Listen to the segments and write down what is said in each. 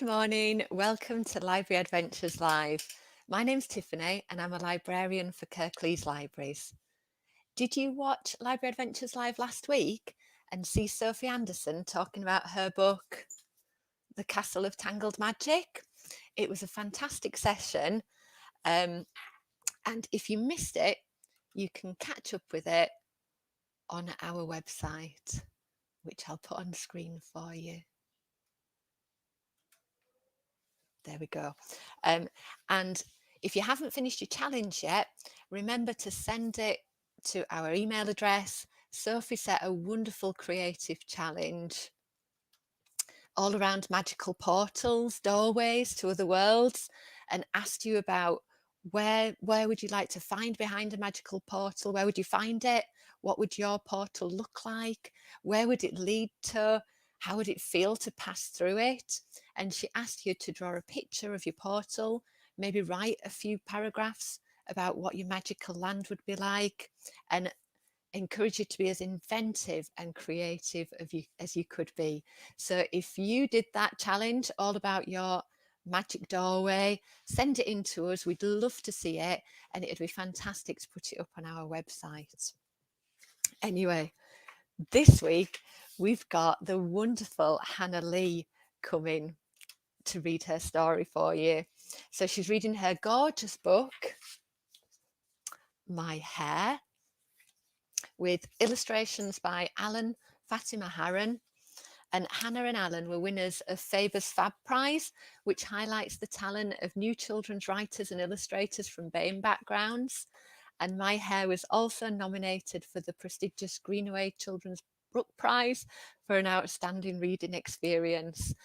morning. Welcome to Library Adventures Live. My name's Tiffany and I'm a librarian for Kirklees Libraries. Did you watch Library Adventures Live last week and see Sophie Anderson talking about her book, The Castle of Tangled Magic? It was a fantastic session. And if you missed it, you can catch up with it on our website, which I'll put on the screen for you. There we go. And if you haven't finished your challenge yet, remember to send it to our email address. Sophie set a wonderful creative challenge all around magical portals, doorways to other worlds, and asked you about where would you like to find behind a magical portal? Where would you find it? What would your portal look like? Where would it lead to? How would it feel to pass through it? And she asked you to draw a picture of your portal, maybe write a few paragraphs about what your magical land would be like, and encourage you to be as inventive and creative as you could be. So if you did that challenge all about your magic doorway, send it in to us. We'd love to see it, and it'd be fantastic to put it up on our website. Anyway, this week we've got the wonderful Hannah Lee coming to read her story for you. So she's reading her gorgeous book, My Hair, with illustrations by Alan Fatima Harron. And Hannah and Alan were winners of Faber's Fab Prize, which highlights the talent of new children's writers and illustrators from BAME backgrounds. And My Hair was also nominated for the prestigious Greenaway Children's Book Prize for an outstanding reading experience.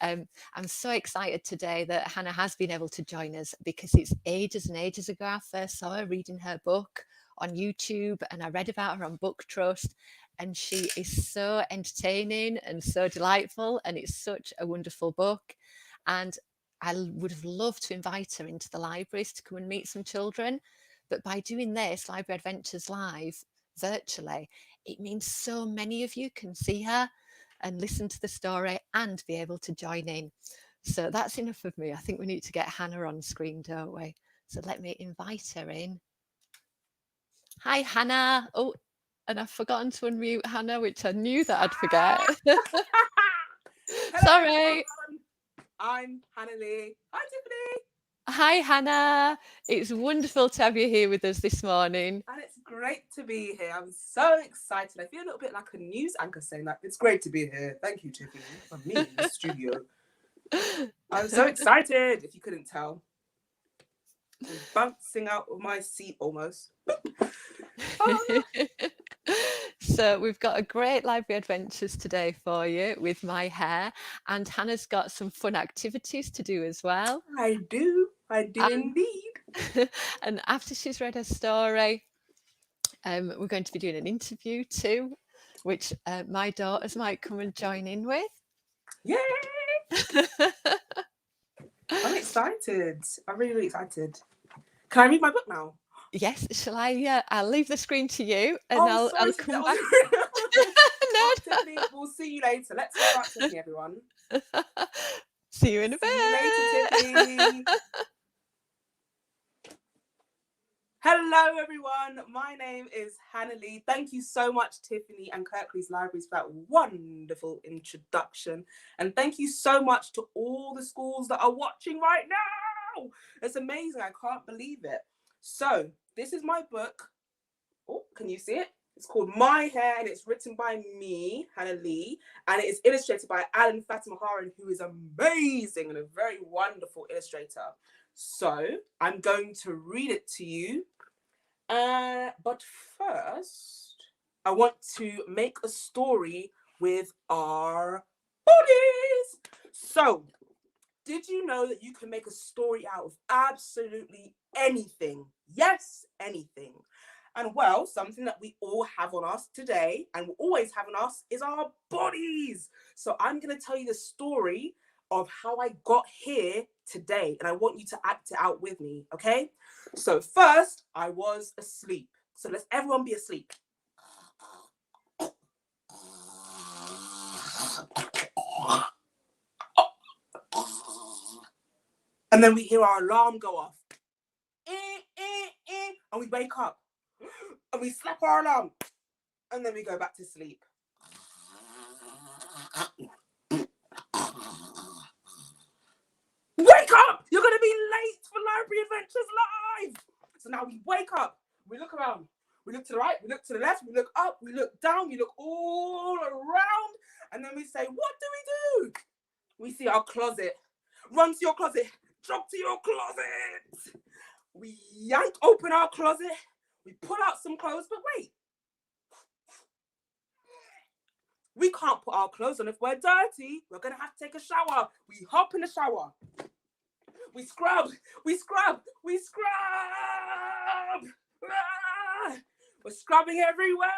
I'm so excited today that Hannah has been able to join us, because it's ages and ages ago I first saw her reading her book on YouTube, and I read about her on Book Trust, and she is so entertaining and so delightful, and it's such a wonderful book. And I would have loved to invite her into the libraries to come and meet some children, but by doing this Library Adventures Live virtually, it means so many of you can see her and listen to the story and be able to join in. So that's enough of me. I think we need to get Hannah on screen, don't we? So let me invite her in. Hi, Hannah. Oh, and I've forgotten to unmute Hannah, which I knew that I'd forget. Sorry. Everyone. I'm Hannah Lee. Hi, Tiffany. Hi, Hannah. It's wonderful to have you here with us this morning. And it's great to be here. I'm so excited. I feel a little bit like a news anchor saying that. It's great to be here. Thank you, Tiffany, for me in the studio. I'm so excited, if you couldn't tell. I'm bouncing out of my seat almost. So we've got a great library adventures today for you with My Hair, and Hannah's got some fun activities to do as well. I do indeed. And after she's read her story, we're going to be doing an interview too, which my daughters might come and join in with. Yay! I'm excited. I'm really excited. Can I read my book now? Yes, shall I? I'll leave the screen to you, and Sorry, I'll come back. No. Tiffany, we'll see you later. Let's go out, Tiffany, everyone. See you in a bit. See you later, Tiffany. Hello, everyone. My name is Hannah Lee. Thank you so much, Tiffany and Kirklees Libraries, for that wonderful introduction. And thank you so much to all the schools that are watching right now. It's amazing. I can't believe it. So, this is my book. Oh, can you see it? It's called My Hair, and it's written by me, Hannah Lee, and it is illustrated by Alan Fatima Harron, who is amazing and a very wonderful illustrator. So I'm going to read it to you. But first, I want to make a story with our bodies. So, did you know that you can make a story out of absolutely anything? Yes, anything. And well, something that we all have on us today and will always have on us is our bodies. So I'm going to tell you the story of how I got here today, and I want you to act it out with me, okay? So first, I was asleep. So let's everyone be asleep. And then we hear our alarm go off. And we wake up. And we slap our alarm. And then we go back to sleep. Wake up! You're going to be late for Library Adventures Live! So now we wake up. We look around. We look to the right. We look to the left. We look up. We look down. We look all around. And then we say, what do? We see our closet. Run to your closet. Jump to your closet. We yank open our closet. We pull out some clothes. But wait. We can't put our clothes on if we're dirty. We're going to have to take a shower. We hop in the shower. We scrub. We scrub. We scrub. Ah! We're scrubbing everywhere.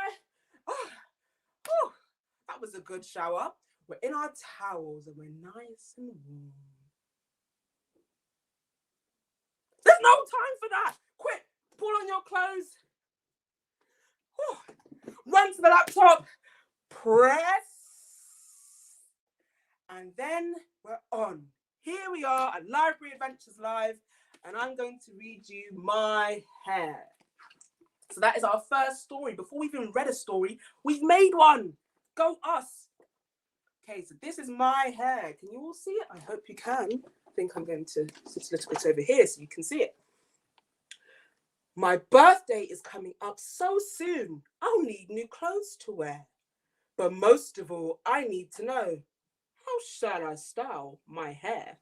Oh, oh, that was a good shower. We're in our towels and we're nice and warm. There's no time for that. Quick, pull on your clothes. Oh, run to the laptop. Press. And then we're on. Here we are at Library Adventures Live, and I'm going to read you my hair. So that is our first story. Before we've even read a story, we've made one. Go us. Okay, so this is my hair. Can you all see it? I hope you can. I think I'm going to sit a little bit over here so you can see it. My birthday is coming up so soon. I'll need new clothes to wear. But most of all, I need to know, how shall I style my hair?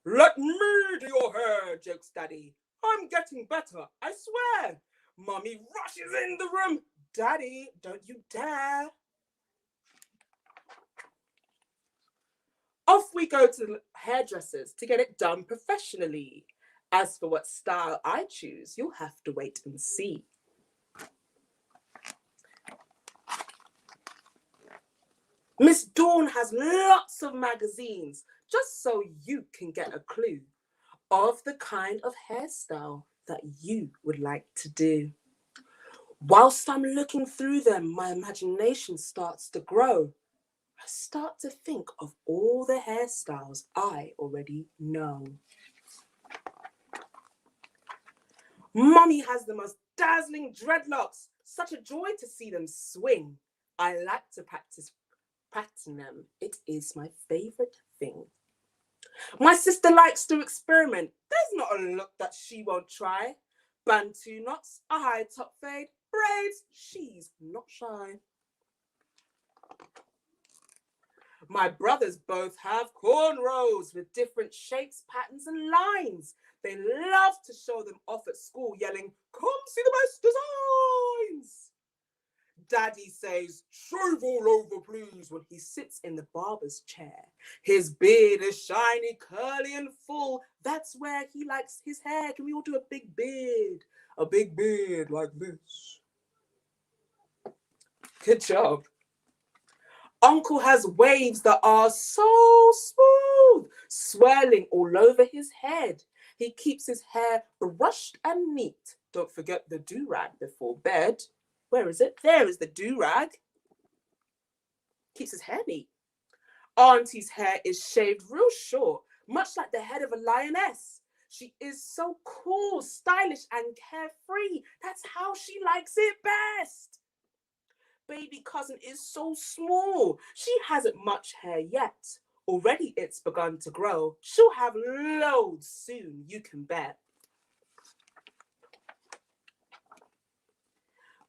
Let me do your hair, jokes Daddy. I'm getting better, I swear. Mummy rushes in the room. Daddy, don't you dare. Off we go to the hairdressers to get it done professionally. As for what style I choose, you'll have to wait and see. Miss Dawn has lots of magazines, just so you can get a clue of the kind of hairstyle that you would like to do. Whilst I'm looking through them, my imagination starts to grow. I start to think of all the hairstyles I already know. Mummy has the most dazzling dreadlocks. Such a joy to see them swing. I like to practice patting them. It is my favourite thing. My sister likes to experiment. There's not a look that she won't try. Bantu knots, a high top fade, braids, she's not shy. My brothers both have cornrows with different shapes, patterns and lines. They love to show them off at school, yelling, come see the best designs. Daddy says, shave all over please, when he sits in the barber's chair. His beard is shiny, curly and full. That's where he likes his hair. Can we all do a big beard? A big beard like this. Good job. Uncle has waves that are so smooth, swirling all over his head. He keeps his hair brushed and neat. Don't forget the do-rag before bed. Where is it? There is the do-rag. Keeps his hair neat. Auntie's hair is shaved real short, much like the head of a lioness. She is so cool, stylish and carefree. That's how she likes it best. Baby cousin is so small. She hasn't much hair yet. Already it's begun to grow. She'll have loads soon, you can bet.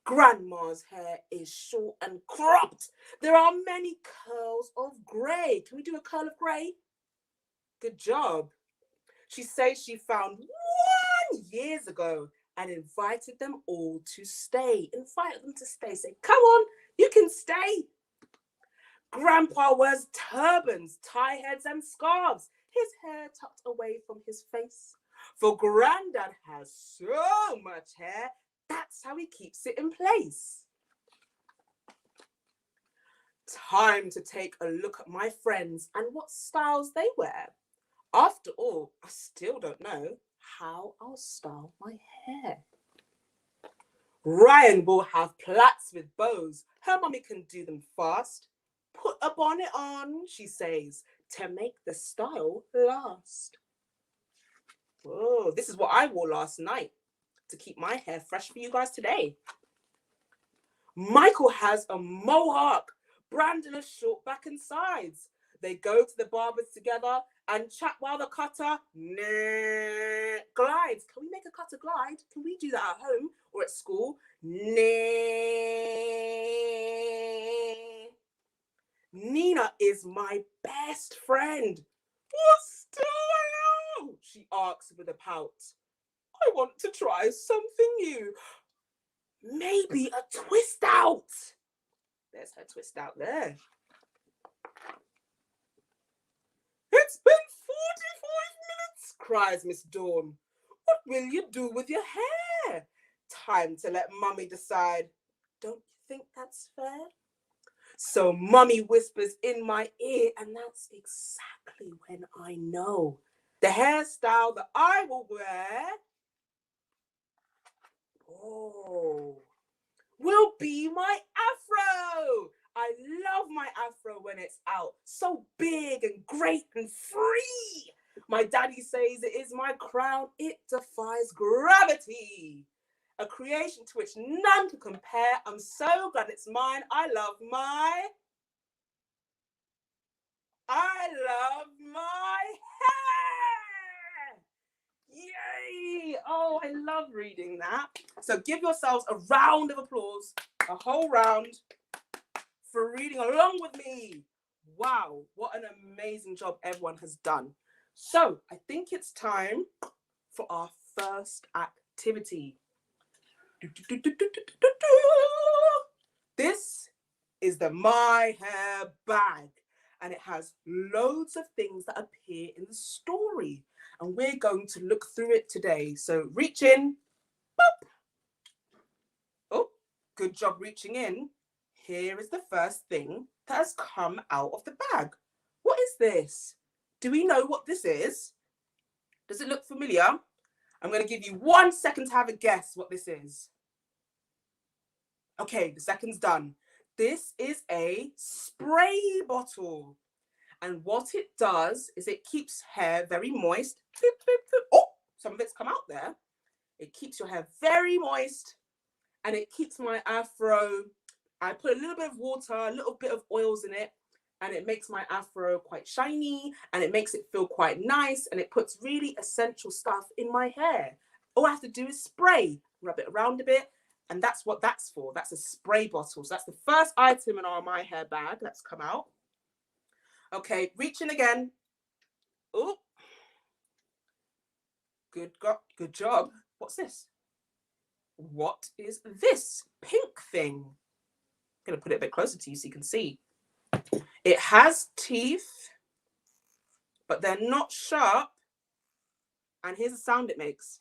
Grandma's hair is short and cropped. There are many curls of grey. Can we do a curl of grey? Good job. She says she found one years ago and invited them all to stay. Invite them to stay. Say, come on, you can stay. Grandpa wears turbans, tie heads and scarves. His hair tucked away from his face. For Granddad has so much hair, that's how he keeps it in place. Time to take a look at my friends and what styles they wear. After all, I still don't know how I'll style my hair. Ryan will have plaits with bows. Her mummy can do them fast. Put a bonnet on, she says, to make the style last. Oh, this is what I wore last night to keep my hair fresh for you guys today. Michael has a mohawk, Brandon a short back and sides. They go to the barbers together and chat while the cutter glides. Can we make a cutter glide? Can we do that at home or at school? Nina is my best friend. What style? She asks with a pout. I want to try something new. Maybe a twist out. There's her twist out there. It's been 45 minutes, cries Miss Dawn. What will you do with your hair? Time to let Mummy decide. Don't you think that's fair? So Mummy whispers in my ear, and that's exactly when I know the hairstyle that I will wear will be my afro. I love my afro when it's out. So big and great and free. My daddy says it is my crown. It defies gravity. A creation to which none can compare. I'm so glad it's mine. I love my hair. Yay! Oh, I love reading that. So give yourselves a round of applause, a whole round, for reading along with me. Wow, what an amazing job everyone has done. So I think it's time for our first activity. This is the My Hair bag, and it has loads of things that appear in the story. And we're going to look through it today. So reach in. Boop. Oh, good job reaching in. Here is the first thing that has come out of the bag. What is this? Do we know what this is? Does it look familiar? I'm going to give you 1 second to have a guess what this is. Okay, the second's done. This is a spray bottle. And what it does is it keeps hair very moist. Oh, some of it's come out there. It keeps your hair very moist, and it keeps my afro. I put a little bit of water, a little bit of oils in it, and it makes my afro quite shiny, and it makes it feel quite nice, and it puts really essential stuff in my hair. All I have to do is spray, rub it around a bit, and that's what that's for. That's a spray bottle. So that's the first item in our My Hair bag that's come out. Okay, reach in again. Oh, good job. What's this? What is this pink thing? I'm going to put it a bit closer to you so you can see. It has teeth, but they're not sharp. And here's the sound it makes.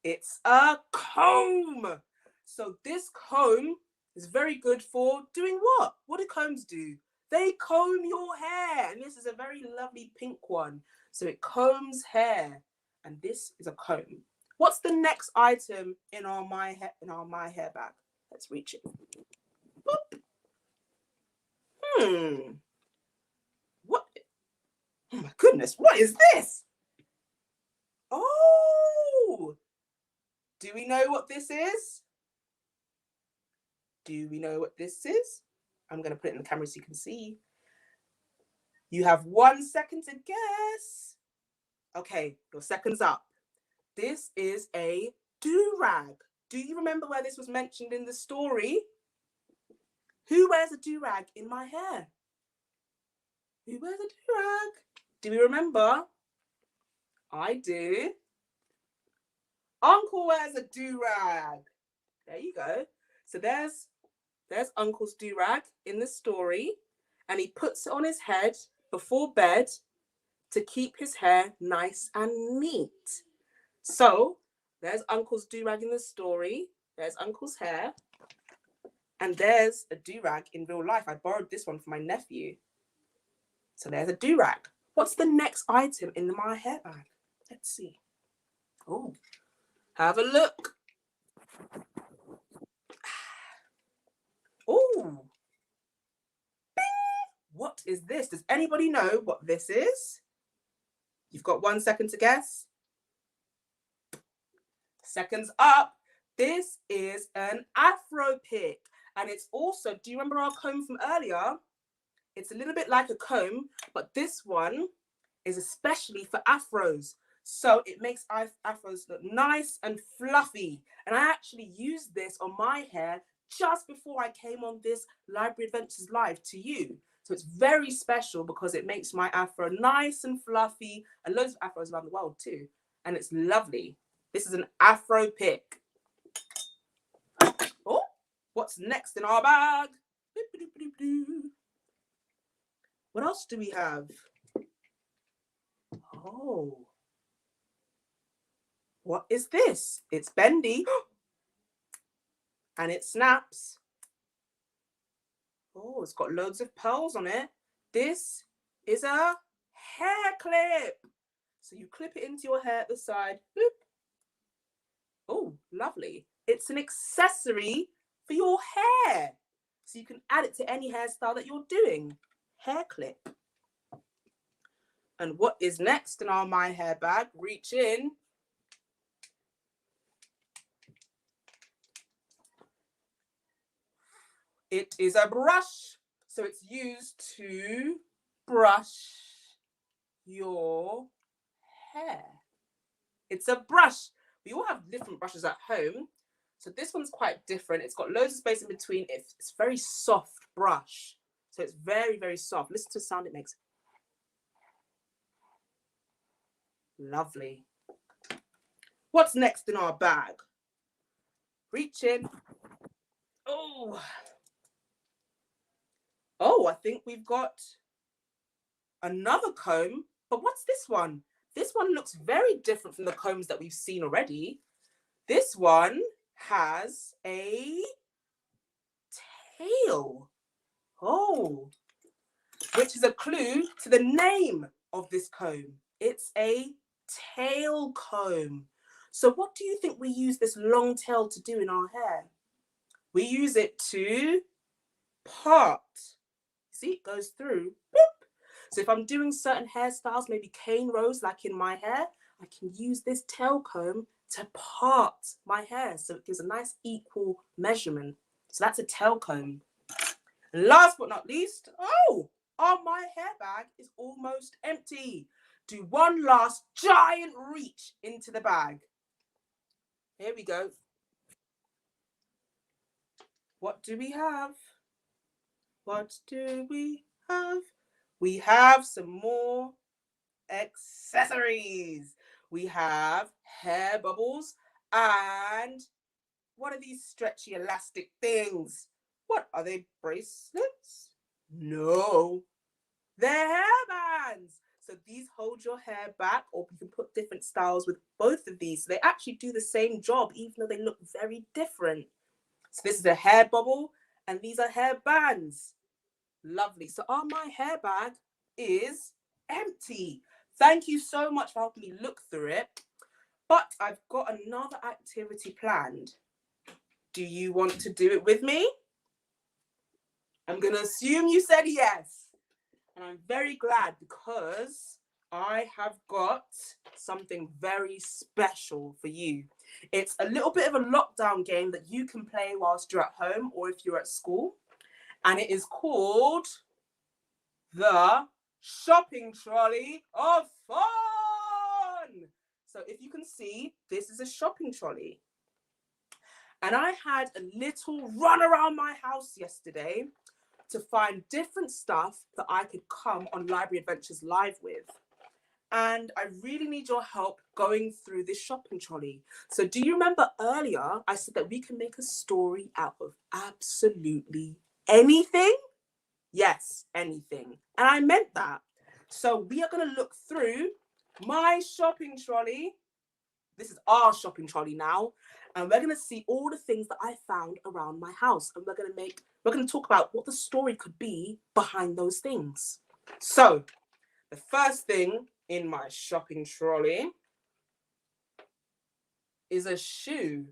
It's a comb. So this comb is very good for doing what? What do combs do? They comb your hair. And this is a very lovely pink one. So it combs hair. And this is a comb. What's the next item in our My Hair bag? Let's reach it. Boop. What? Oh my goodness, what is this? Oh! Do we know what this is? Do we know what this is? I'm going to put it in the camera so you can see. You have 1 second to guess. Okay, your second's up. This is a do-rag. Do you remember where this was mentioned in the story? Who wears a do-rag in My Hair? Who wears a do-rag? Do we remember? I do. Uncle wears a do-rag. There you go. So there's Uncle's do-rag in the story, and he puts it on his head before bed to keep his hair nice and neat. So there's Uncle's do-rag in the story. There's Uncle's hair. And there's a do-rag in real life. I borrowed this one from my nephew. So there's a do-rag. What's the next item in the My Hair bag? Let's see. Oh, have a look. what is this? Does anybody know what this is? You've got 1 second to guess. Seconds up. This is an Afro Pick. And it's also, do you remember our comb from earlier? It's a little bit like a comb, but this one is especially for afros. So it makes afros look nice and fluffy. And I actually used this on my hair just before I came on this Library Adventures Live to you. So it's very special because it makes my afro nice and fluffy, and loads of afros around the world too. And it's lovely. This is an Afro Pick. Oh, what's next in our bag? What else do we have? Oh, what is this? It's bendy and it snaps. Oh, it's got loads of pearls on it. This is a hair clip. So you clip it into your hair at the side. Boop. Oh, lovely. It's an accessory for your hair. So you can add it to any hairstyle that you're doing. Hair clip. And what is next in our My Hair bag? Reach in. It is a brush. So it's used to brush your hair. It's a brush. We all have different brushes at home. So this one's quite different. It's got loads of space in between. It's very soft brush. So it's very, very soft. Listen to the sound it makes. Lovely. What's next in our bag? Reach in. Oh. Oh, I think we've got another comb. But what's this one? This one looks very different from the combs that we've seen already. This one has a tail. Oh, which is a clue to the name of this comb. It's a tail comb. So what do you think we use this long tail to do in our hair? We use it to part. See, it goes through. Boop. So if I'm doing certain hairstyles, maybe cane rows like in my hair, I can use this tail comb to part my hair so it gives a nice equal measurement. So that's a tail comb. And last but not least, oh, my hair bag is almost empty. Do one last giant reach into the bag. Here we go. What do we have? What do we have? We have some more accessories. We have hair bubbles and what are these stretchy elastic things? What are they? Bracelets? No, they're hairbands. So these hold your hair back, or you can put different styles with both of these. So they actually do the same job, even though they look very different. So this is a hair bubble, and these are hair bands. Lovely. So our My Hair bag is empty. Thank you so much for helping me look through it. But I've got another activity planned. Do you want to do it with me? I'm going to assume you said yes. And I'm very glad because I have got something very special for you. It's a little bit of a lockdown game that you can play whilst you're at home or if you're at school. And it is called the Shopping Trolley of Fun. So if you can see, this is a shopping trolley. And I had a little run around my house yesterday to find different stuff that I could come on Library Adventures Live with. And I really need your help going through this shopping trolley. So do you remember earlier I said that we can make a story out of absolutely anything? Yes, anything. And I meant that. So we are going to look through my shopping trolley. This is our shopping trolley now. And we're going to see all the things that I found around my house. And we're going to talk about what the story could be behind those things. So the first thing in my shopping trolley is a shoe.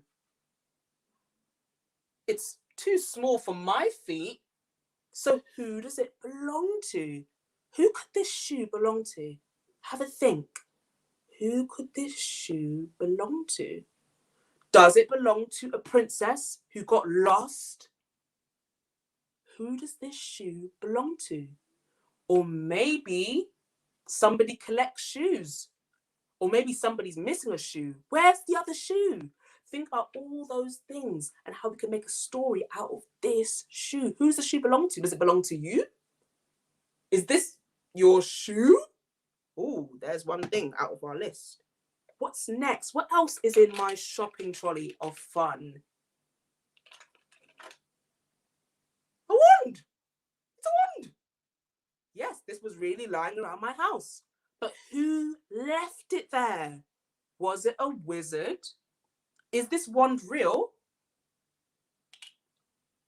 It's too small for my feet, So who does it belong to? Who could this shoe belong to? Have a think. Who could this shoe belong to? Does it belong to a princess who got lost? Who does this shoe belong to? Or maybe somebody collects shoes. Or maybe somebody's missing a shoe. Where's the other shoe? Think about all those things and how we can make a story out of this shoe. Who's the shoe belong to? Does it belong to you? Is this your shoe? Oh, there's one thing out of our list. What's next? What else is in my shopping trolley of fun? A wand! It's a wand! Yes, this was really lying around my house. But who left it there? Was it a wizard? Is this wand real?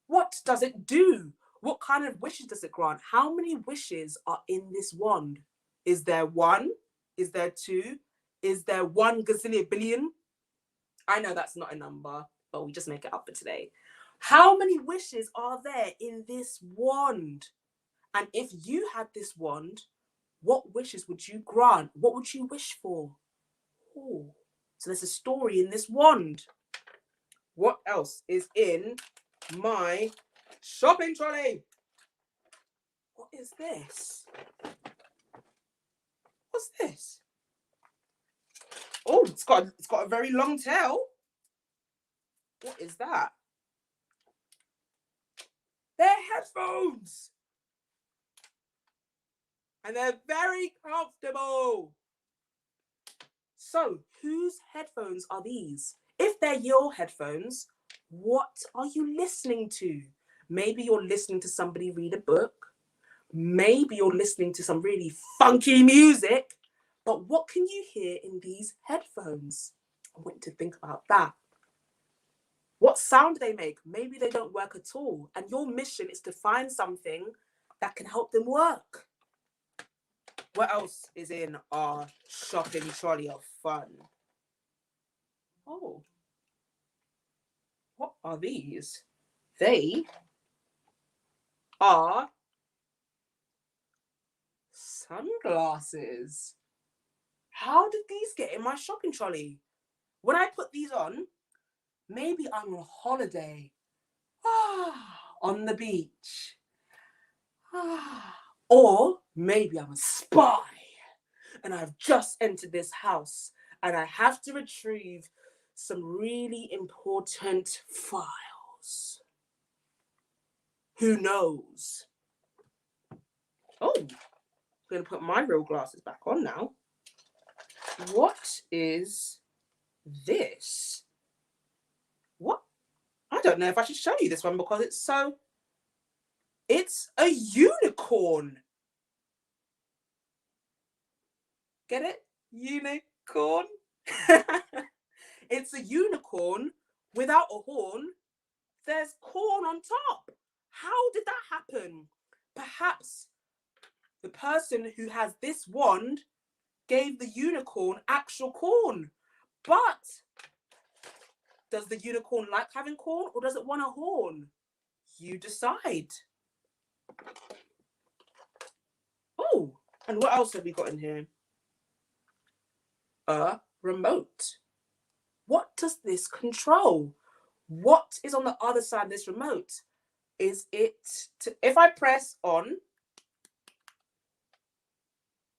What does it do? What kind of wishes does it grant? How many wishes are in this wand? Is there one? Is there two? Is there 1 gazillion billion? I know that's not a number, but we just make it up for today. How many wishes are there in this wand? And if you had this wand, what wishes would you grant? What would you wish for? Oh, so there's a story in this wand. What else is in my shopping trolley? What is this? What's this? Oh, it's got a very long tail. What is that? They're headphones. And they're very comfortable. So, whose headphones are these? If they're your headphones, what are you listening to? Maybe you're listening to somebody read a book. Maybe you're listening to some really funky music. But what can you hear in these headphones? I want you to think about that. What sound do they make? Maybe they don't work at all. And your mission is to find something that can help them work. What else is in our shopping trolley of fun? Oh, what are these? They are sunglasses. How did these get in my shopping trolley? When I put these on, maybe I'm on holiday. On the beach. Or maybe I'm a spy and I've just entered this house and I have to retrieve some really important files. Who knows? Oh, I'm going to put my real glasses back on now. What is this? What? I don't know if I should show you this one because it's a unicorn. Get it? Unicorn. It's a unicorn without a horn. There's corn on top. How did that happen? Perhaps the person who has this wand gave the unicorn actual corn. But does the unicorn like having corn or does it want a horn? You decide. Oh, and what else have we got in here? A remote. What does this control? What is on the other side of this remote? Is it, if I press on,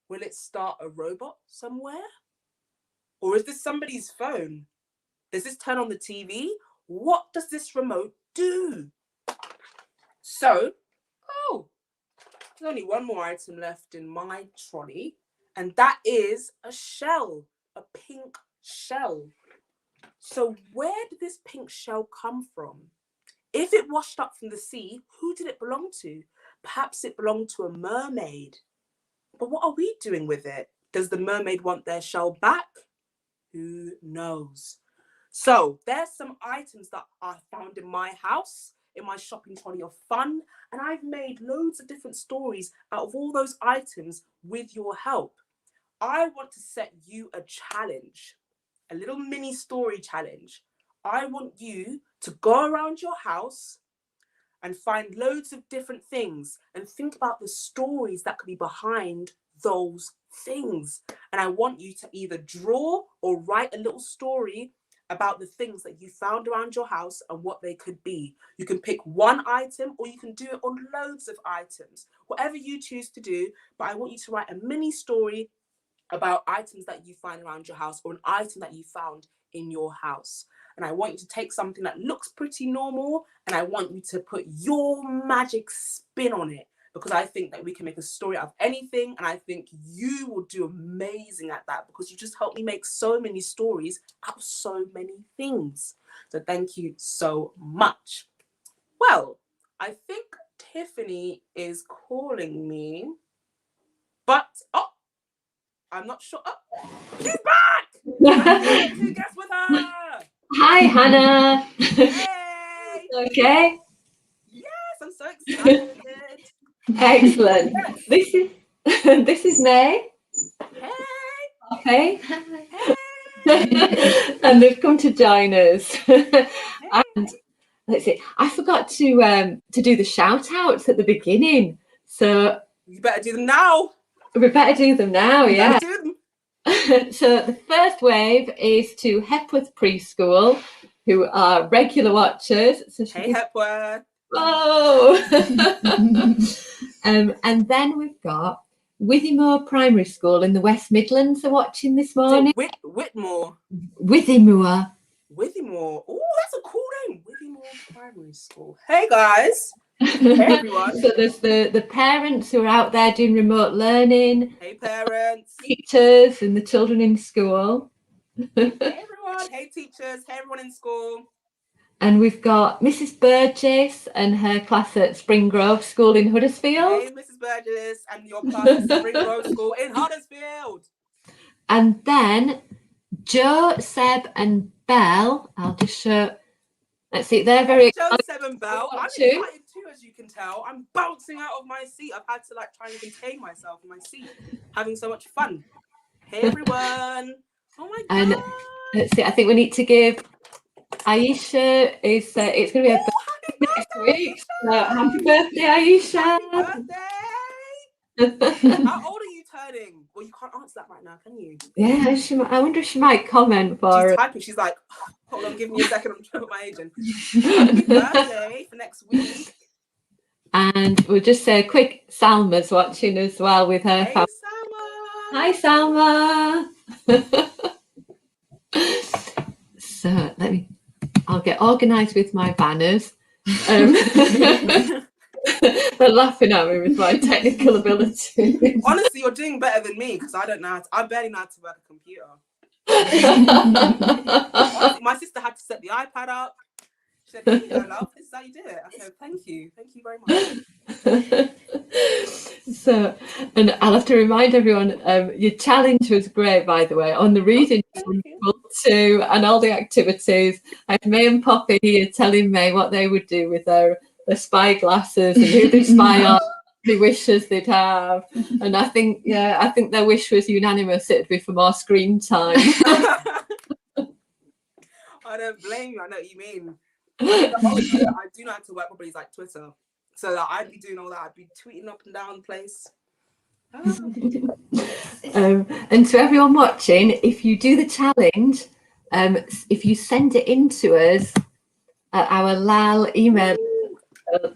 will it start a robot somewhere? Or is this somebody's phone? Does this turn on the TV? What does this remote do? So, there's only one more item left in my trolley, and that is a shell, a pink shell. So where did this pink shell come from? If it washed up from the sea, who did it belong to? Perhaps it belonged to a mermaid. But what are we doing with it? Does the mermaid want their shell back? Who knows? So there's some items that are found in my house, in my shopping trolley of fun, and I've made loads of different stories out of all those items with your help. I want to set you a challenge, a little mini story challenge. I want you to go around your house and find loads of different things and think about the stories that could be behind those things. And I want you to either draw or write a little story about the things that you found around your house and what they could be. You can pick one item or you can do it on loads of items, whatever you choose to do. But I want you to write a mini story about items that you find around your house or an item that you found in your house. And I want you to take something that looks pretty normal and I want you to put your magic spin on it, because I think that we can make a story out of anything, and I think you will do amazing at that because you just helped me make so many stories out of so many things. So thank you so much. Well, I think Tiffany is calling me, but I'm not sure. Oh, she's back! I have 2 guests with her. Hi, Hannah. Hey! Okay. Yes, I'm so excited. Excellent. Yes. This is May. Hey! Okay. And they've come to join us. And let's see. I forgot to do the shout outs at the beginning, so You better do them now. we better do them now. You Yeah. better do them. So the first wave is to Hepworth Preschool, who are regular watchers. So Hey, Hepworth. Oh. And then we've got Withymoor Primary School in the West Midlands are watching this morning. Whitmore. Withymoor. Withymoor. Oh, that's a cool name. Withymoor Primary School. Hey, guys. Hey, everyone. So there's the parents who are out there doing remote learning. Hey, parents. Teachers and the children in school. Hey, everyone. Hey, teachers. Hey, everyone in school. And we've got Mrs. Burgess and her class at Spring Grove School in Huddersfield. Hey, Mrs. Burgess and your class at Spring Grove School in Huddersfield. And then Joe, Seb and Belle, I'll just show. Let's see, they're very Joe, Seb and Belle. I'm excited too, as you can tell. I'm bouncing out of my seat. I've had to try and contain myself in my seat, having so much fun. Hey, everyone. Oh my God. And let's see, I think we need to give Aisha it's going to be her birthday next week. So happy birthday, Aisha. Happy birthday. How old are you turning? Well, you can't answer that right now, can you? Yeah, I wonder if she might comment for She's typing. She's like, hold on, give me a second. I'm trying to put my age in. Happy birthday for next week. And we'll just say a quick Salma's watching as well with her Hey, family. Salma. Hi, Salma. So I'll get organised with my banners. They're laughing at me with my technical ability. Honestly, you're doing better than me because I don't know. I barely know how to work a computer. Honestly, my sister had to set the iPad up. She said, "Here you go, love. This is how you do it." I said, "Thank you very much." So, and I'll have to remind everyone, your challenge was great, by the way, on the reading too, and all the activities. I had May and Poppy here telling May what they would do with their spy glasses and who they spy on, the wishes they'd have. And I think their wish was unanimous. It'd be for more screen time. I don't blame you. I know what you mean. I do know how to work properly, like Twitter. So I'd be doing all that. I'd be tweeting up and down the place. And to everyone watching, if you do the challenge, if you send it in to us at our LAL email,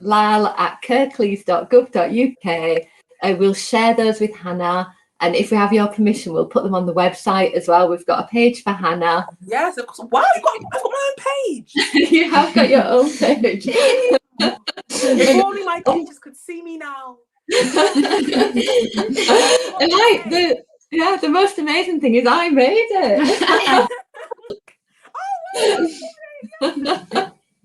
lal@kirklees.gov.uk, we'll share those with Hannah. And if we have your permission, we'll put them on the website as well. We've got a page for Hannah. Yes, of course. Wow, I've got my own page. You have got your own page. If only my teachers could see me now. And the most amazing thing is I made it.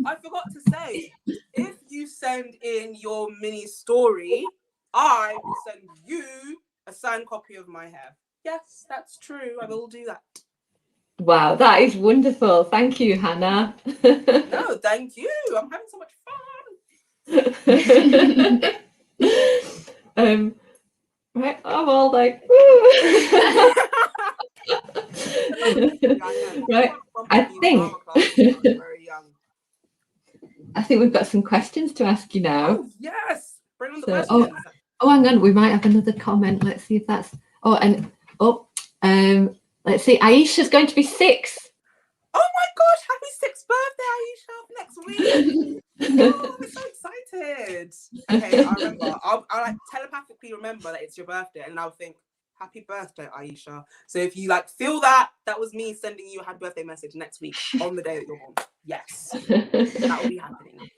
I forgot to say, if you send in your mini story, I will send you a signed copy of my hair. Yes, that's true. I will do that. Wow, that is wonderful. Thank you, Hannah. No, thank you. I'm having so much fun. Right, I'm all like, right. I think. Very young. I think we've got some questions to ask you now. Oh, yes. Bring on the So, questions. hang on. We might have another comment. Let's see if that's. Let's see. Aisha's going to be 6. Oh my gosh, happy 6th birthday, Aisha, next week. Oh, I'm so excited. Okay, I remember. I'll like telepathically remember that it's your birthday, and I'll think, happy birthday, Aisha. So if you like feel that was me sending you a happy birthday message next week on the day that you're born. Yes, that will be happening.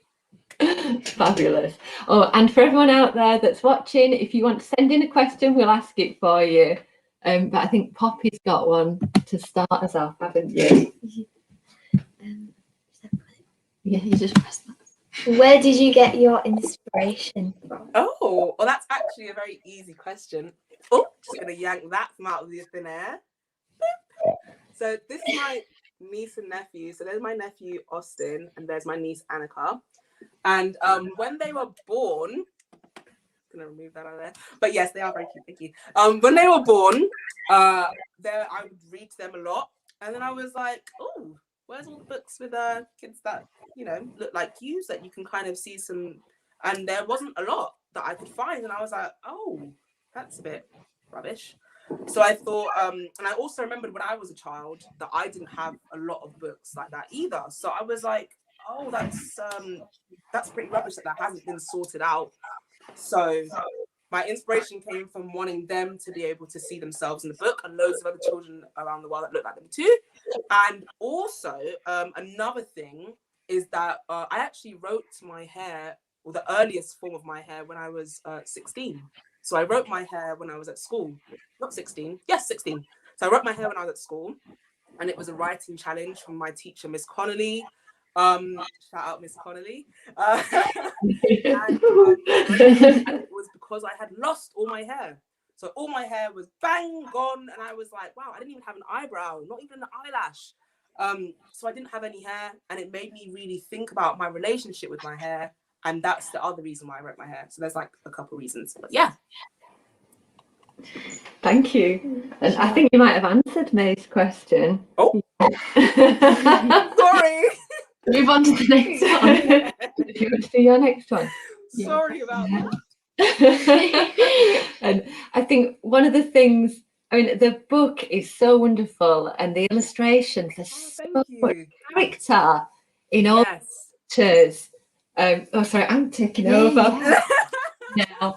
Fabulous. Oh, and for everyone out there that's watching, if you want to send in a question, we'll ask it for you. But I think Poppy's got one to start us off, haven't you? Yeah, you just press that. Where did you get your inspiration from? Oh, well, that's actually a very easy question. Oh, just gonna yank that from out of the thin air. So this is my niece and nephew. So there's my nephew Austin, and there's my niece Annika. And when they were born, I'm gonna remove that out of there. But yes, they are very cute. Thank you. When they were born, I would read to them a lot, and then I was like, oh, where's all the books with kids that look like you, so that you can kind of see some? And there wasn't a lot that I could find, and I was like, oh, that's a bit rubbish. So I thought, and I also remembered when I was a child that I didn't have a lot of books like that either. So I was like, oh, that's pretty rubbish that hasn't been sorted out. So my inspiration came from wanting them to be able to see themselves in the book, and loads of other children around the world that look like them too. And also, another thing is that I actually wrote my hair, or the earliest form of my hair, when I was 16. So I wrote my hair when I was at school. Not 16. Yes, 16. So I wrote my hair when I was at school, and it was a writing challenge from my teacher, Miss Connolly. Shout out Miss Connolly. And it was because I had lost all my hair. So all my hair was bang gone, and I was like, wow, I didn't even have an eyebrow, not even an eyelash. So I didn't have any hair, and it made me really think about my relationship with my hair, and that's the other reason why I wrote my hair. So there's like a couple reasons, but yeah. Thank you. And I think you might have answered May's question. Oh, sorry. Move on to the next one. If you want to do your next one. Sorry about that. And I think one of the things, I mean, the book is so wonderful, and the illustrations are so much character in all pictures. Sorry, I'm taking over now.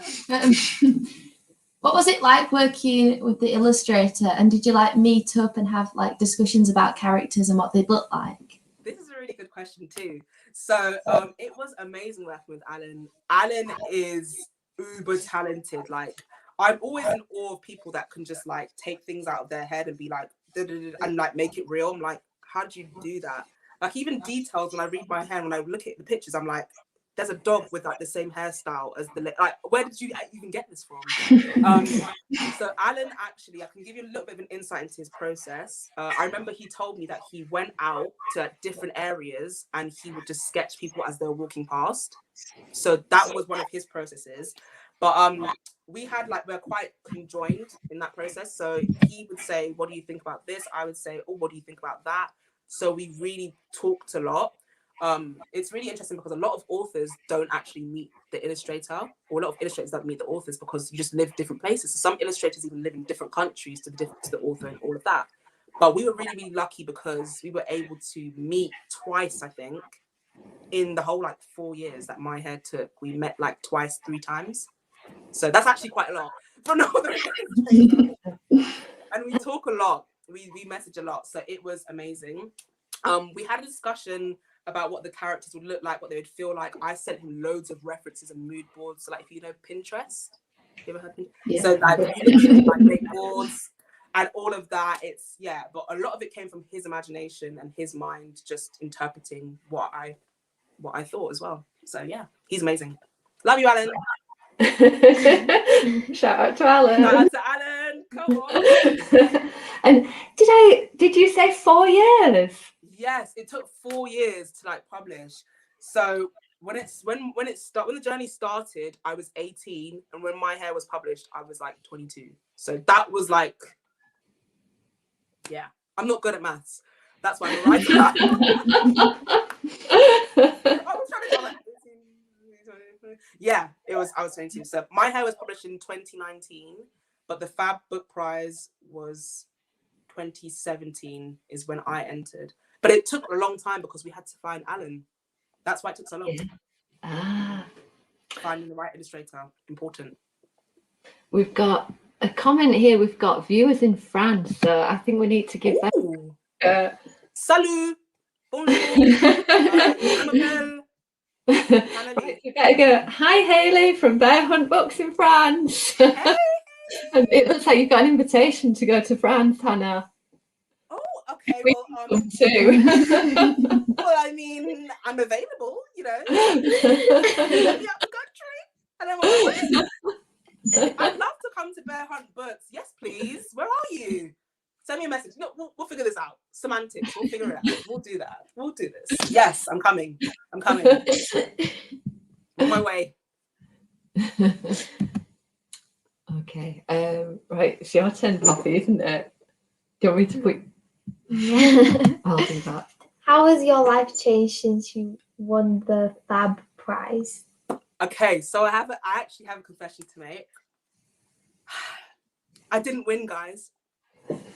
What was it like working with the illustrator, and did you like meet up and have like discussions about characters and what they'd look like? This is a really good question too. So it was amazing working with Alan. Alan is uber talented. Like, I'm always in awe of people that can just like take things out of their head and be like, and like make it real. I'm like, how do you do that? Like, even details, when I read my hair, when I look at the pictures, I'm like, there's a dog with like the same hairstyle as the, like, where did you even get this from? So Alan, actually, I can give you a little bit of an insight into his process. I remember he told me that he went out to different areas and he would just sketch people as they were walking past. So that was one of his processes. But we're quite conjoined in that process. So he would say, what do you think about this? I would say, oh, what do you think about that? So we really talked a lot. It's really interesting because a lot of authors don't actually meet the illustrator, or a lot of illustrators don't meet the authors because you just live different places. So some illustrators even live in different countries to the author and all of that. But we were really, really lucky because we were able to meet twice, I think, in the whole 4 years that my hair took. We met twice, 3 times. So that's actually quite a lot for an author illustrator. And we talk a lot. We message a lot. So it was amazing. We had a discussion about what the characters would look like, what they would feel like. I sent him loads of references and mood boards. So if you know Pinterest, you ever heard Pinterest? Yeah. So make boards and all of that. But a lot of it came from his imagination and his mind just interpreting what I thought as well. So yeah, he's amazing. Love you, Alan. Shout out to Alan. Shout out to Alan. Come on. And did you say 4 years? Yes, it took 4 years to publish. So when the journey started, I was 18, and when my hair was published, I was 22. So that was I'm not good at maths. That's why I'm writing that. I was trying to Yeah, I was 22. So My Hair was published in 2019, but the Fab Book Prize was 2017 is when I entered. But it took a long time because we had to find Alan. That's why it took so long. Yeah. Ah. Finding the right illustrator, important. We've got a comment here. We've got viewers in France, so I think we need to give that. Salut, bonjour, Right, you better go. Hi, Hayley from Bear Hunt Books in France. Hey. And it looks like you've got an invitation to go to France, Hannah. Oh, okay. Well, too. Well, I mean, I'm available. You know, let me out the country, and I'm on my way. I'd love to come to Bear Hunt Books. Yes, please. Where are you? Send me a message. No, we'll figure this out. Semantics. We'll figure it out. We'll do that. We'll do this. Yes, I'm coming. I'm coming. On my way. Okay. Right. It's your turn, Poppy, isn't it? Do you want me to put? Yeah. I'll do that. How has your life changed since you won the Fab Prize? Okay, so I actually have a confession to make. I didn't win, guys.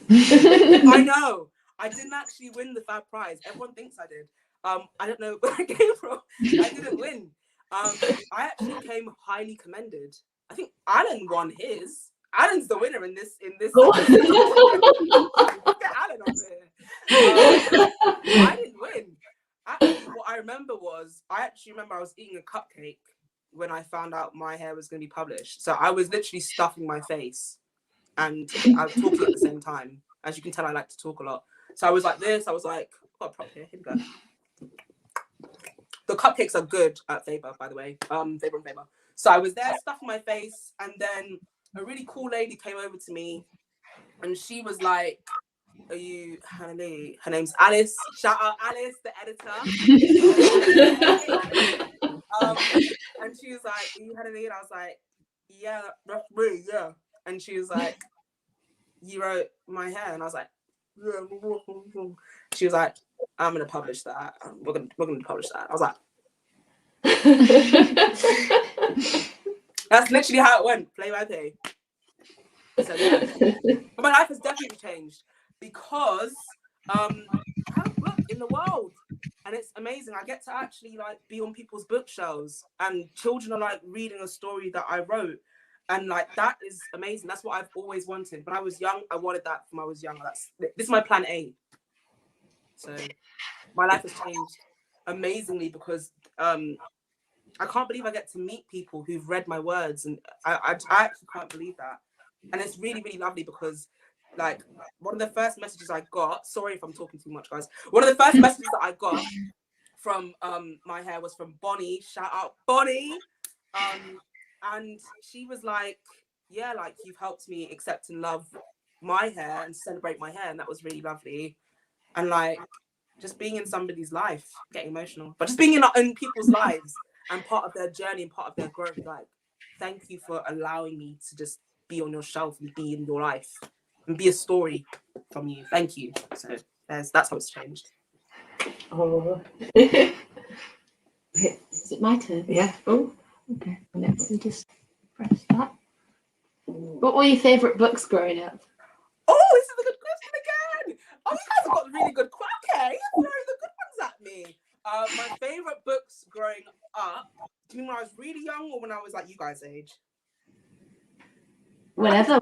I know. I didn't actually win the Fab Prize. Everyone thinks I did. I don't know where I came from. I didn't win. I actually came highly commended. I think Alan won his. Alan's the winner in this. Get Alan on there. I didn't win. Actually, what I remember was I was eating a cupcake when I found out My Hair was going to be published. So I was literally stuffing my face and I was talking at the same time. As you can tell, I like to talk a lot. So I was like this. I was like, I've got a prop here. Here we go. The cupcakes are good at Faber, by the way. Faber and Faber. So I was there stuffing my face, and then a really cool lady came over to me, and she was like, "Are you Hannah? Her name's Alice. Shout out Alice, the editor." And she was like, "Are you Hannah?" And I was like, "Yeah, that's me, yeah." And she was like, "You wrote My Hair?" And I was like, "Yeah." She was like, "I'm gonna publish that. We're gonna publish that." I was like, that's literally how it went, play by play. So yeah, but my life has definitely changed because I have a book in the world, and it's amazing. I get to actually like be on people's bookshelves, and children are like reading a story that I wrote, and like that is amazing. That's what I've always wanted. When I was young, I wanted that from when I was young. This is my plan A. So my life has changed amazingly because I can't believe I get to meet people who've read my words, and I actually can't believe that. And it's really, really lovely because like one of the first messages I got, sorry if I'm talking too much, guys. One of the first messages that I got from My Hair was from Bonnie. Shout out Bonnie. And she was like, yeah, like you've helped me accept and love my hair and celebrate my hair. And that was really lovely. And like just being in somebody's life, getting emotional, but just being in people's lives and part of their journey and part of their growth. Like, thank you for allowing me to just be on your shelf and be in your life and be a story from you. Thank you. So that's how it's changed. Oh. Is it my turn? Yeah. Oh, okay. Let me just press that. What were your favourite books growing up? Oh, this is a good question again. Oh, you guys have got really good okay. You're throwing the good ones at me. My favourite books growing up, do you mean when I was really young or when I was like you guys' age? Whenever.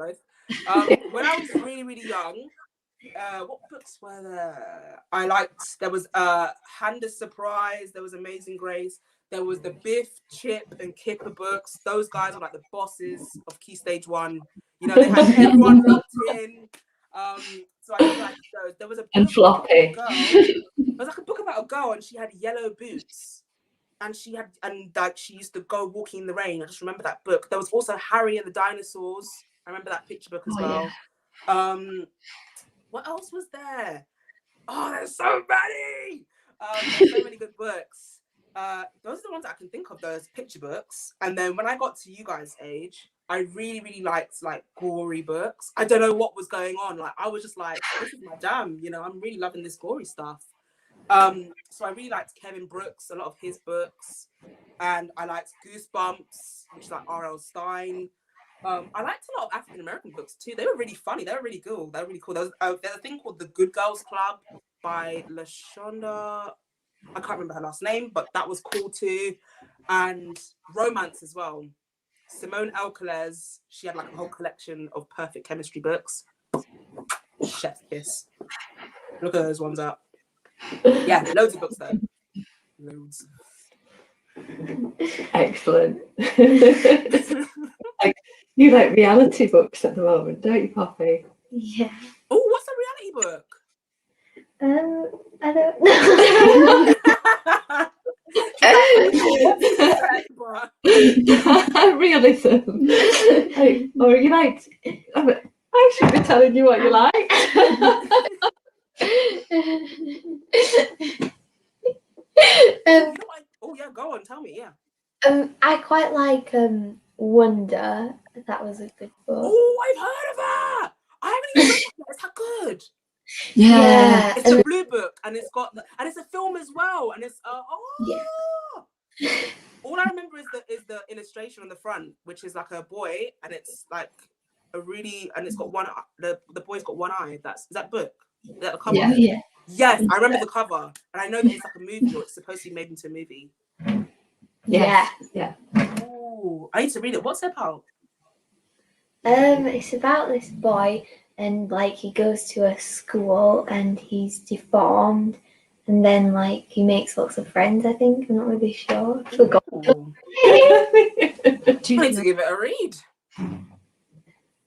When I was really, really young, what books were there? I liked, there was Hand of Surprise, there was Amazing Grace, there was the Biff, Chip and Kipper books. Those guys were like the bosses of Key Stage 1. You know, they had everyone locked in. So I really liked those. There was a book and Floppy. It was like a book about a girl and she had yellow boots. And she used to go walking in the rain. I just remember that book. There was also Harry and the Dinosaurs. I remember that picture book as well. Yeah. What else was there? Oh, there's so many. There's so many good books. Those are the ones that I can think of, those picture books. And then when I got to you guys' age, I really, really liked like gory books. I don't know what was going on. Like I was just like, this is my jam. You know, I'm really loving this gory stuff. So I really liked Kevin Brooks, a lot of his books. and I liked Goosebumps, which is like R.L. Stein. I liked a lot of African American books too. They were really funny. They were really cool. They were really cool. There's a thing called The Good Girls Club by LaShonda. I can't remember her last name, but that was cool too. And romance as well. Simone Alcalez, she had like a whole collection of perfect chemistry books. Chef's kiss. Look at those ones up. Yeah, loads of books though. Loads. Excellent. You like reality books at the moment, don't you, Poppy? Yeah. Oh, what's a reality book? I don't know. Realism. Or you like, I should be telling you what you like. Oh yeah, go on, tell me. Yeah. I quite like Wonder. That was a good book. Oh, I've heard of that. I haven't even read it. It's that good. Yeah. It's a blue book, and it's got and it's a film as well, and it's Yeah. All I remember is the illustration on the front, which is like a boy, and it's like and it's got one. The boy's got one eye. Is that book? Is that the cover? Yeah. Yes, I remember the cover, and I know that it's like a movie, or it's supposed to be made into a movie. Yeah. Oh, I need to read it. What's it about? It's about this boy, and like he goes to a school and he's deformed, and then like he makes lots of friends. I think I'm not really sure. I forgot. Ooh. I need to give it a read.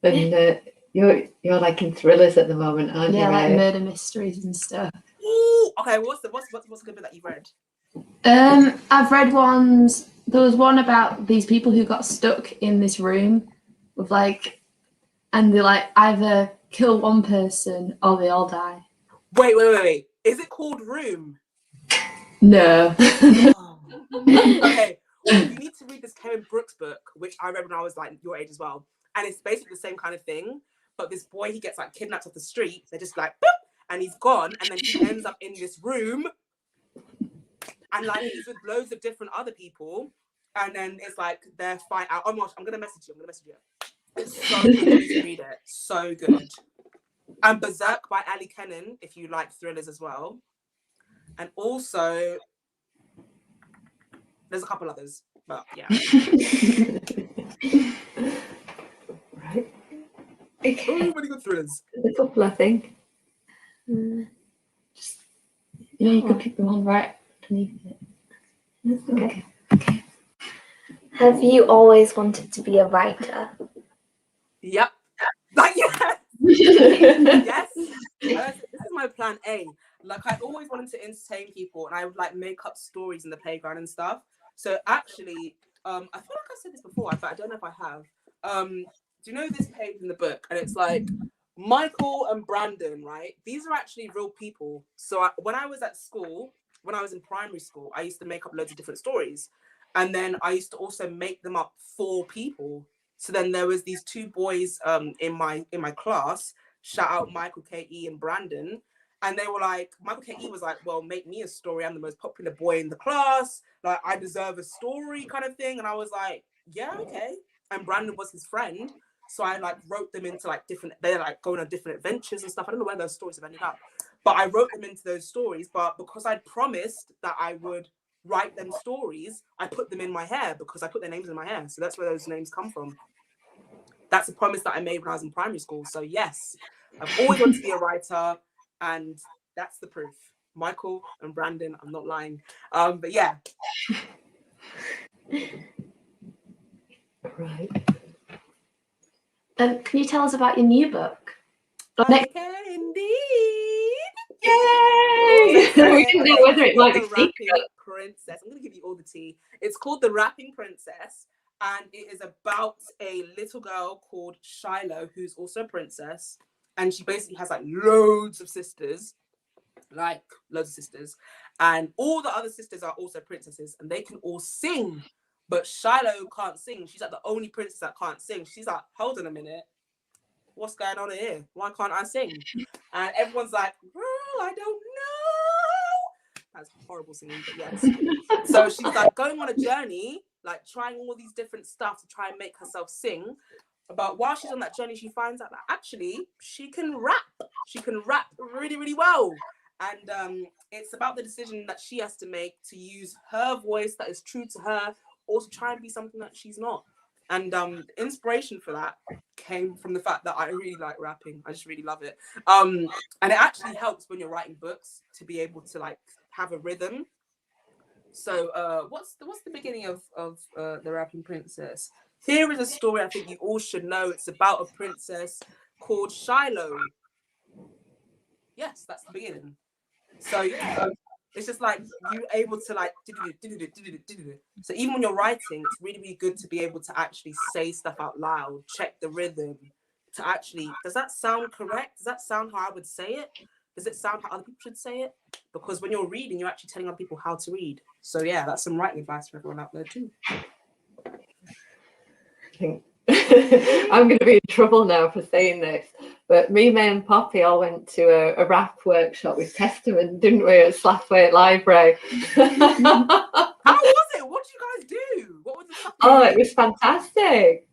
And you're like in thrillers at the moment, aren't you? Yeah, like Ray? murder mysteries and stuff. Ooh, okay, what's the good bit that you've read? I've read ones. There was one about these people who got stuck in this room with and they like either kill one person or they all die. Wait. Is it called Room? No. Oh. Okay. Well, you need to read this Karen Brooks book, which I read when I was like your age as well. And it's basically the same kind of thing. But this boy, he gets like kidnapped off the street. They're just like, boop, and he's gone. And then he ends up in this room. And like he's with loads of different other people. And then it's like they're fight out. Oh my gosh, I'm gonna message you. It's so good. You need to read it. So good. And Berserk by Ali Kennan, if you like thrillers as well. And also there's a couple others, but yeah. Right. Okay. Oh, really good thrillers. A couple, I think. You could pick the one right underneath it. Okay. Have you always wanted to be a writer? Yep. Like, yes. Yes. This is my plan A. Like, I always wanted to entertain people, and I would like make up stories in the playground and stuff. So actually, I feel like I said this before, but I don't know if I have. Do you know this page in the book? And it's like Michael and Brandon, right? These are actually real people. So when I was at school, when I was in primary school, I used to make up loads of different stories, and then I used to also make them up for people. So then there was these two boys in my class. Shout out Michael K.E. and Brandon. And they were like, Michael K.E. was like, well, make me a story. I'm the most popular boy in the class. Like, I deserve a story kind of thing. And I was like, yeah, okay. And Brandon was his friend. So I like wrote them into like they're like going on different adventures and stuff. I don't know where those stories have ended up. But I wrote them into those stories. But because I'd promised that I would write them stories, I put them in my hair because I put their names in my hair. So that's where those names come from. That's a promise that I made when I was in primary school. So yes, I've always wanted to be a writer. And that's the proof. Michael and Brandon, I'm not lying. But yeah. Right. Can you tell us about your new book? I can indeed. Yay! We didn't know whether it might be The Rapping Princess. I'm going to give you all the tea. It's called The Rapping Princess. And it is about a little girl called Shiloh, who's also a princess. And she basically has like loads of sisters. And all the other sisters are also princesses, and they can all sing, but Shiloh can't sing. She's like the only princess that can't sing. She's like, hold on a minute, what's going on here? Why can't I sing? And everyone's like, girl, I don't know. That's horrible singing, but yes. So she's like going on a journey, like trying all these different stuff to try and make herself sing. But while she's on that journey, she finds out that actually she can rap. She can rap really, really well. And it's about the decision that she has to make to use her voice that is true to her, or to try and be something that she's not. And the inspiration for that came from the fact that I really like rapping. I just really love it. And it actually helps when you're writing books to be able to like have a rhythm. So what's the beginning of The Rapping Princess? Here is a story I think you all should know. It's about a princess called Shiloh. Yes, that's the beginning. So yeah, it's just like you're able to like. So even when you're writing, it's really, really good to be able to actually say stuff out loud, check the rhythm, to actually, does that sound correct? Does that sound how I would say it? Does it sound how other people should say it? Because when you're reading, you're actually telling other people how to read. So yeah, that's some writing advice for everyone out there too. I'm going to be in trouble now for saying this, but me, May and Poppy all went to a rap workshop with Testament, didn't we, at Slathwaite Library? How was it? What did you guys do? What was the stuff? Oh, it was fantastic.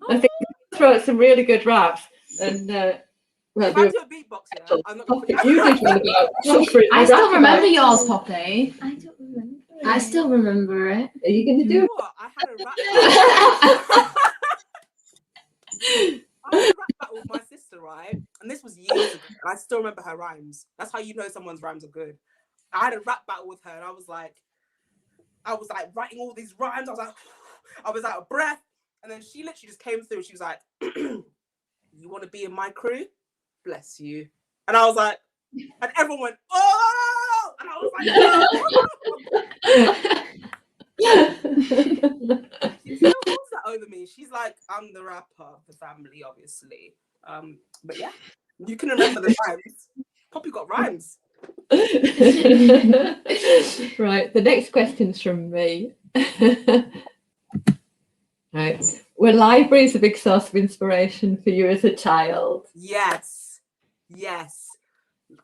I think we wrote some really good raps. And well, if I do a beatbox, yeah, I'm not Poppy, you did one about suffering. I still remember yours, Poppy. I don't remember. I still remember it. Are you going to do it? What? I had a rap I had a rap battle with my sister, right? And this was years ago, and I still remember her rhymes. That's how you know someone's rhymes are good. I had a rap battle with her, and I was like writing all these rhymes. I was out of breath, and then she literally just came through. She was like, "You want to be in my crew? Bless you." And I was like, and everyone went, "Oh!" And I was like, she still holds that over me. She's like, I'm the rapper of the family, obviously. But yeah, you can remember the rhymes. Poppy got rhymes. Right, the next question's from me. Right. Were libraries a big source of inspiration for you as a child? Yes.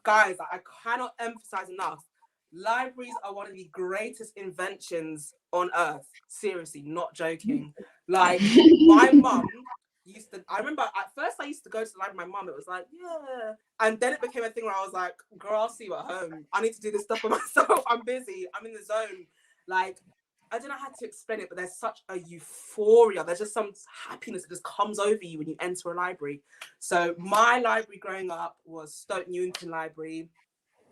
Guys, I cannot emphasize enough. Libraries are one of the greatest inventions on earth. Seriously, not joking. Like, my mum I remember at first I used to go to the library with my mum. It was like, yeah. And then it became a thing where I was like, girl, I'll see you at home. I need to do this stuff for myself. I'm busy. I'm in the zone. Like, I don't know how to explain it, but there's such a euphoria. There's just some happiness that just comes over you when you enter a library. So my library growing up was Stoke Newington Library.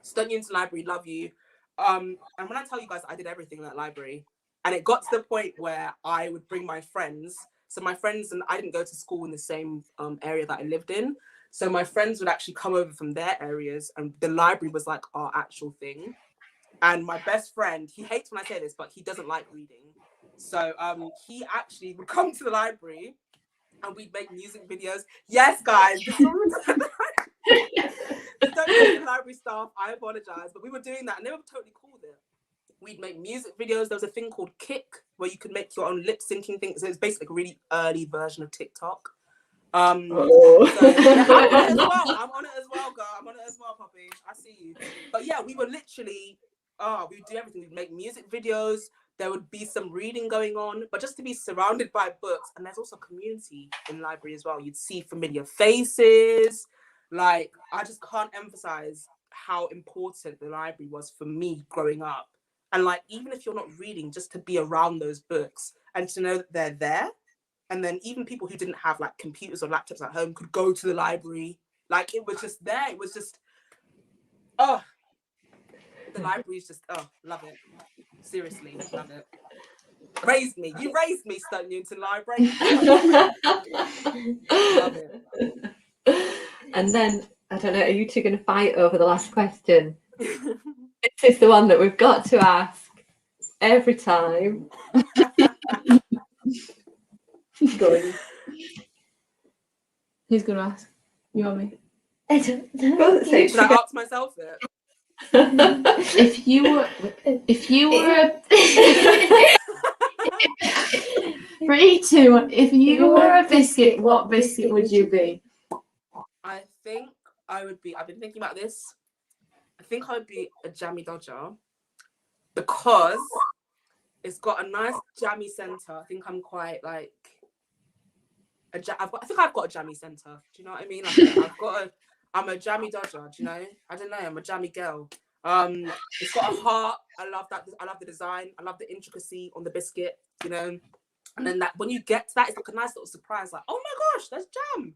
Stoke Newington Library, love you. And when I tell you guys, I did everything in that library. And it got to the point where I would bring my friends. So my friends and I didn't go to school in the same area that I lived in. So my friends would actually come over from their areas, and the library was like our actual thing. And my best friend, he hates when I say this, but he doesn't like reading. So he actually would come to the library and we'd make music videos. Yes, guys. Don't the library staff, I apologize, but we were doing that and they were totally cool with it. We'd make music videos. There was a thing called Kick where you could make your own lip syncing things. So it was basically like a really early version of TikTok. So yeah, I'm on it as well, girl. I'm on it as well, Poppy. I see you. But yeah, we were literally, we would do everything. We'd make music videos. There would be some reading going on, but just to be surrounded by books. And there's also community in the library as well. You'd see familiar faces. Like, I just can't emphasize how important the library was for me growing up. And like, even if you're not reading, just to be around those books and to know that they're there. And then even people who didn't have like computers or laptops at home could go to the library. Like, it was just there. It was just, the library is just, love it. Seriously, love it. Raised me. You raised me, Stoke Newington Library. Love it. And then, I don't know, are you two going to fight over the last question? This is the one that we've got to ask every time. Going. Who's going to ask? You or me? I don't know. Should I ask myself it? If you were if you were a biscuit, what biscuit would you be? I think I would be, I've been thinking about this, I think I would be a jammy dodger because it's got a nice jammy center. I think I'm quite like I think I've got a jammy center. Do you know what I mean? Like I'm a jammy dodger. Do you know? I don't know. I'm a jammy girl. It's got a heart. I love that. I love the design. I love the intricacy on the biscuit. You know, and then that when you get to that, it's like a nice little surprise. Like, oh my gosh, there's jam.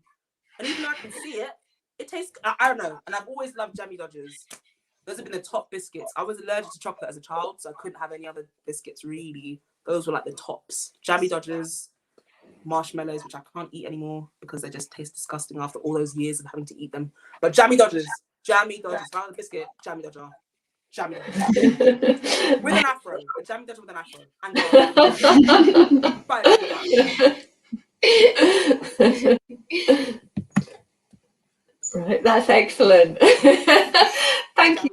And even though I can see it, it tastes. I don't know. And I've always loved jammy dodgers. Those have been the top biscuits. I was allergic to chocolate as a child, so I couldn't have any other biscuits really. Those were like the tops. Jammy dodgers, marshmallows, which I can't eat anymore because they just taste disgusting after all those years of having to eat them. But jammy dodgers. If I want a biscuit, jammy dodger. Jammy dodger. With an afro. A jammy dodger with an afro. And right, that's excellent. Thank you.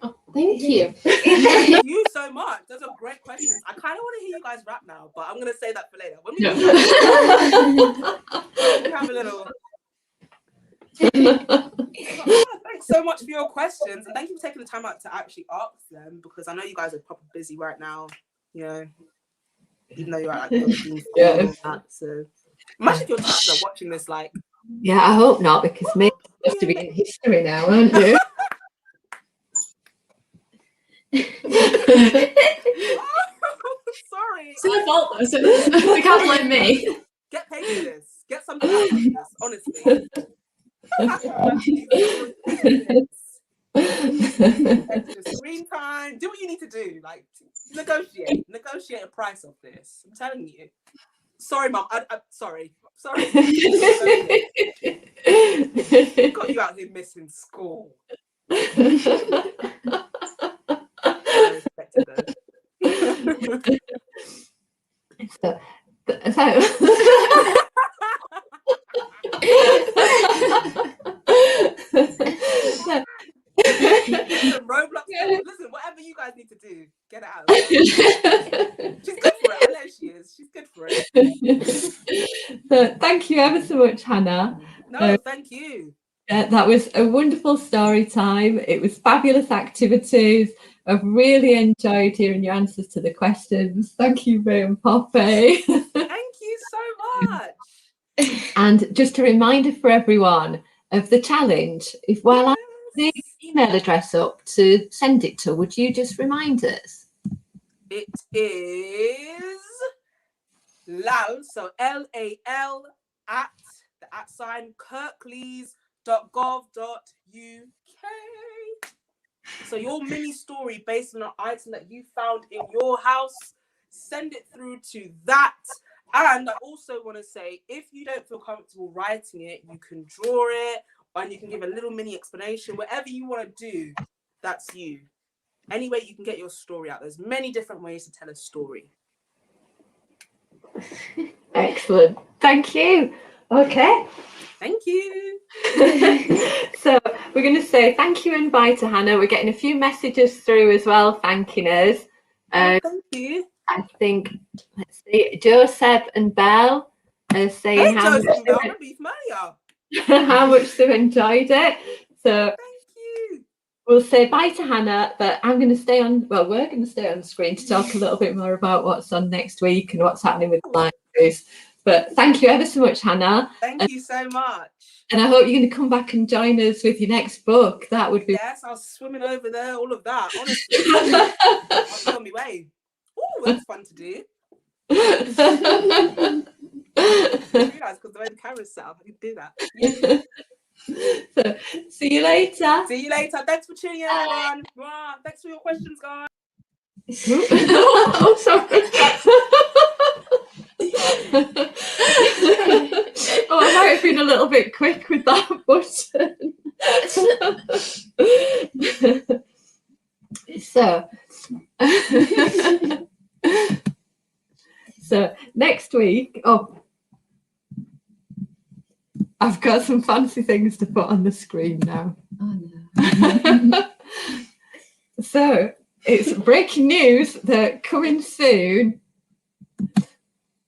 Oh, thank you. Thank you so much. Those are great questions. I kind of want to hear you guys rap now, but I'm going to say that for later. When we have a little... Thanks so much for your questions, and thank you for taking the time out to actually ask them, because I know you guys are probably busy right now, you know, even though you're at like that. So imagine if your teachers are watching this, like, yeah, I hope not, because maybe you're supposed to be in history now, aren't you? Sorry. It's your fault though, so they can't blame me. Get paid for this. Get something out of this, honestly. Extra screen time. Do what you need to do. Like, negotiate a price of this. I'm telling you. Sorry, Mum. I'm sorry. Got you out here missing school. Roblox. Listen, whatever you guys need to do, get it out. She's good for it. I know she is. She's good for it. So, thank you ever so much, Hannah. No, thank you. That was a wonderful story time. It was fabulous activities. I've really enjoyed hearing your answers to the questions. Thank you, Ray and Poppy. Thank you so much. And just a reminder for everyone of the challenge. If while I have the email address up to send it to, would you just remind us? It is Lal, so LAL at the @ kirklees.gov.uk. So your mini story based on an item that you found in your house, send it through to that. And I also want to say, if you don't feel comfortable writing it, you can draw it, and you can give a little mini explanation. Whatever you want to do, that's you. Any way you can get your story out. There's many different ways to tell a story. Excellent. Thank you. Okay. Thank you. So we're going to say thank you and bye to Hannah. We're getting a few messages through as well, thanking us. Thank you. I think, let's see, Joseph and Belle are saying how much they've enjoyed it. So thank you. We'll say bye to Hannah, but I'm going to stay on, well, we're going to stay on the screen to talk a little bit more about what's on next week and what's happening with the libraries. But thank you ever so much, Hannah. Thank you so much. And I hope you're going to come back and join us with your next book. That would be... Yes, I was swimming over there, all of that, honestly. I'll be on my way. Oh, that's fun to do. I realised because the way the camera's set up, I can do that. So, see you later. See you later. Thanks for tuning in, everyone. Thanks for your questions, guys. Oh, sorry. Oh, I might have been a little bit quick with that button. So next week, I've got some fancy things to put on the screen now. Oh no. So it's breaking news that coming soon.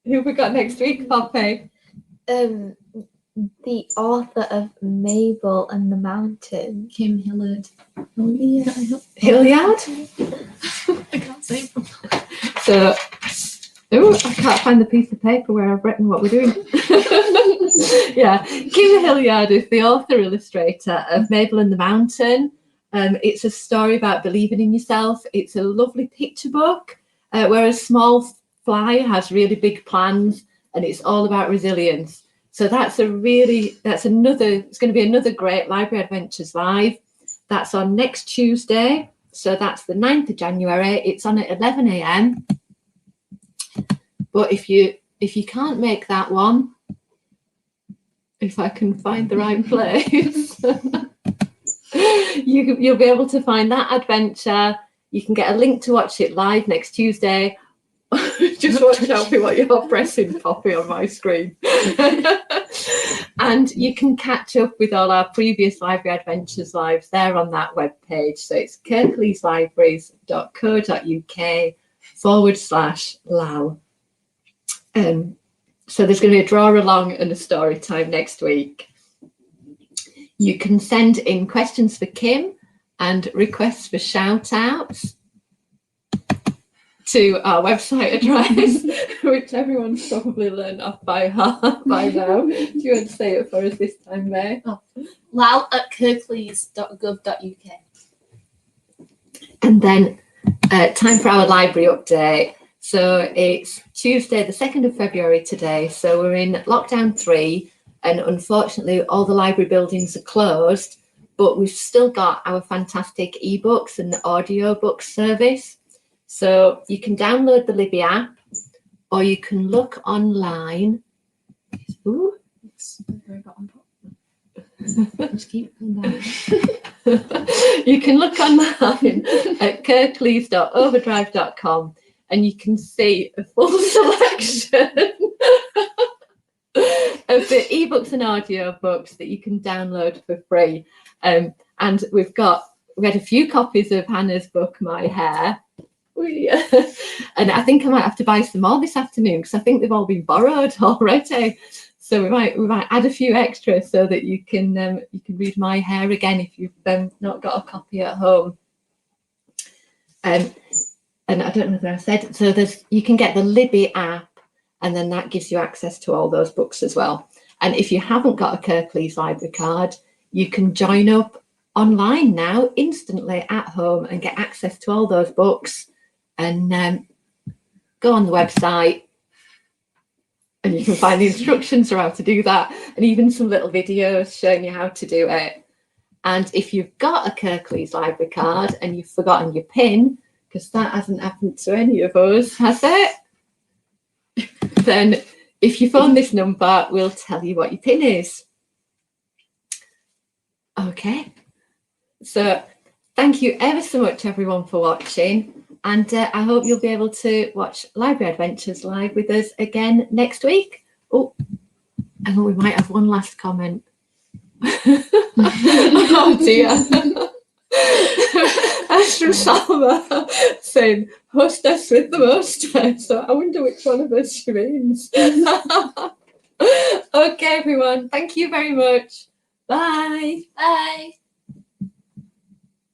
Who have we got next week, Poppy? the author of Mabel and the Mountain. Kim Hilliard. Hilliard? I can't say. So, I can't find the piece of paper where I've written what we're doing. Yeah, Kim Hilliard is the author illustrator of Mabel and the Mountain. It's a story about believing in yourself. It's a lovely picture book where a small fly has really big plans, and it's all about resilience. So it's going to be another great Library Adventures Live. That's on next Tuesday. So that's the 9th of January. It's on at 11 a.m. But if you can't make that one, if I can find the right place, you'll be able to find that adventure. You can get a link to watch it live next Tuesday. Just watch out for what you're pressing, Poppy, on my screen. And you can catch up with all our previous Library Adventures Lives there on that webpage. So it's kirkleyslibraries.co.uk/LAL. So there's going to be a draw along and a story time next week. You can send in questions for Kim and requests for shout outs to our website address, which everyone's probably learned off by heart by now. Do you want to say it for us this time, May? lal@kirkleys.gov.uk. And then time for our library update. So it's Tuesday, the 2nd of February today. So we're in lockdown 3, and unfortunately all the library buildings are closed, but we've still got our fantastic ebooks and audiobook service. So you can download the Libby app, or you can look online. Ooh. Just keep going down. You can look online at kirkleys.overdrive.com, and you can see a full selection of the ebooks and audiobooks that you can download for free. And we had a few copies of Hannah's book, My Hair. And I think I might have to buy some more this afternoon because I think they've all been borrowed already. So we might add a few extras so that you can read My Hair again if you've not got a copy at home. And I don't know whether I said, so you can get the Libby app, and then that gives you access to all those books as well. And if you haven't got a Kirklees library card, you can join up online now instantly at home and get access to all those books. And go on the website and you can find the instructions for how to do that, and even some little videos showing you how to do it. And if you've got a Kirklees library card and you've forgotten your PIN, because that hasn't happened to any of us, has it? Then if you phone this number, we'll tell you what your PIN is. Okay. So thank you ever so much, everyone, for watching. And I hope you'll be able to watch Library Adventures Live with us again next week. Oh, and we might have one last comment. Oh dear. That's from Salma saying, hostess with the most. So I wonder which one of us she means. Okay, everyone. Thank you very much. Bye. Bye.